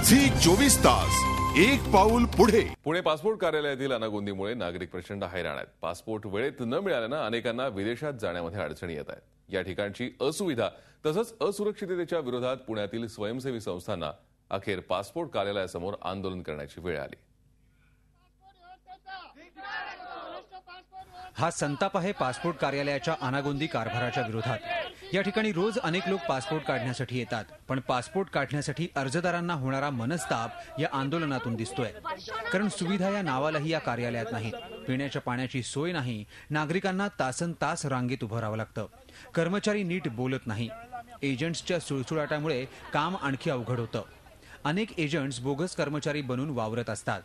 Zee 24 तास एक पाऊल पुढे। पुणे पासपोर्ट कार्यालयातील अनागोंदीमुळे नागरिक प्रचंड हैराण आहेत। पासपोर्ट वेळेत न मिळाल्याने अनेकांना विदेशात जाण्यामध्ये अडचणी येत आहेत। या ठिकाणची असुविधा तसंच असुरक्षिततेच्या विरोधात पुण्यातील स्वयंसेवी संस्थांना अखेर पासपोर्ट कार्यालयासमोर आंदोलन करण्याची वेळ आली। हा संताप आहे पासपोर्ट कार्यालयाच्या अनागोंदी कारभाराच्या विरोधात। या ठिकाणी रोज अनेक लोक पासपोर्ट काढण्यासाठी येतात, पण पासपोर्ट काढण्यासाठी अर्जदारांना होणारा मनस्ताप या आंदोलनातून दिसतोय। कारण सुविधा या नावालाही या कार्यालयात नाहीत। पिण्याच्या पाण्याची सोय नाही, नागरिकांना तासनतास रांगेत उभं राहावं लागतं। कर्मचारी नीट बोलत नाही। एजंट्सच्या सुळसुळाटामुळे काम आणखी अवघड होतं। अनेक एजंट्स बोगस कर्मचारी बनून वावरत असतात।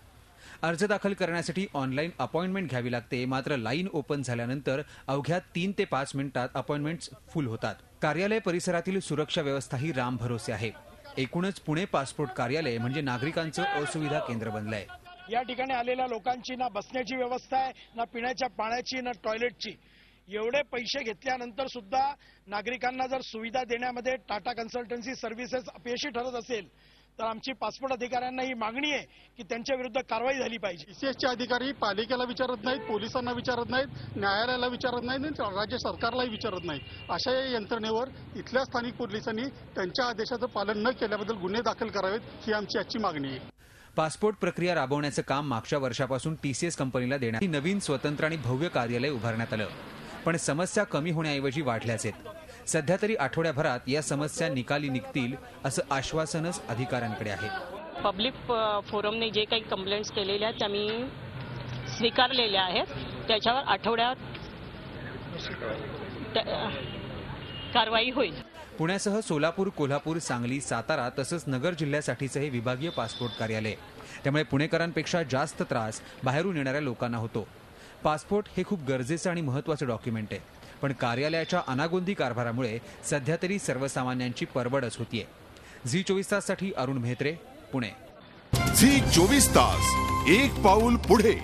अर्ज दाखल करण्यासाठी ऑनलाईन अपॉइंटमेंट घ्यावी लागते, मात्र लाईन ओपन झाल्यानंतर अवघ्या 3 ते 5 मिनिटात अपॉइंटमेंट्स फुल होतात। कार्यालय परिसरातील सुरक्षा व्यवस्थाही राम भरोसे आहे। एकूणच पुणे पासपोर्ट कार्यालय म्हणजे नागरिकांचं असुविधा केंद्र बनलंय। या ठिकाणी आलेल्या लोकांची ना बसण्याची व्यवस्था आहे, ना पिण्याच्या पाण्याची, ना टॉयलेटची। एवढे पैसे घेतल्यानंतर सुद्धा नागरिकांना जर सुविधा देण्यामध्ये टाटा कन्सल्टन्सी सर्व्हिसेस अपयशी ठरत असेल तर आमची पासपोर्ट अधिकाऱ्यांना ही मागणी आहे की त्यांच्या विरुद्ध कारवाई झाली पाहिजे। टीसीएसचे अधिकारी पालिकेला विचारत नाहीत, पोलिसांना विचारत नाहीत, न्यायालयाला विचारत नाहीत, राज्य सरकारलाही विचारत नाहीत। अशा या यंत्रणेवर इथल्या स्थानिक पोलिसांनी त्यांच्या आदेशाचं पालन न केल्याबद्दल गुन्हे दाखल करावेत, ही आमची आजची मागणी आहे। पासपोर्ट प्रक्रिया राबवण्याचं काम मागच्या वर्षापासून टीसीएस कंपनीला देण्यात नवीन स्वतंत्र आणि भव्य कार्यालय उभारण्यात आलं, पण समस्या कमी होण्याऐवजी वाढल्याच आहेत। सध्या तरी आठवड्याभरात या समस्या निकाली निघतील असं आश्वासनच अधिकाऱ्यांकडे आहे। पब्लिक फोरमने जे काही कंप्लेंट्स केलेल्या आहेत त्या मी स्वीकारलेल्या आहेत। त्याच्यावर आठवड्यात कारवाई होईल। पुण्यासह सोलापूर, कोल्हापूर, सांगली, सातारा तसंच नगर जिल्ह्यासाठीचं हे विभागीय पासपोर्ट कार्यालय, त्यामुळे पुणेकरांपेक्षा जास्त त्रास बाहेरून येणाऱ्या लोकांना होतो। पासपोर्ट हे खूप गरजेचं आणि महत्त्वाचं डॉक्युमेंट आहे, पण कार्यालयाच्या अनागोंदी कारभारामुळे सध्या तरी सर्वसामान्यांची परवडच होतीये। झी 24 ताससाठी अरुण म्हेत्रे, पुणे। झी 24 तास एक पाऊल पुढे।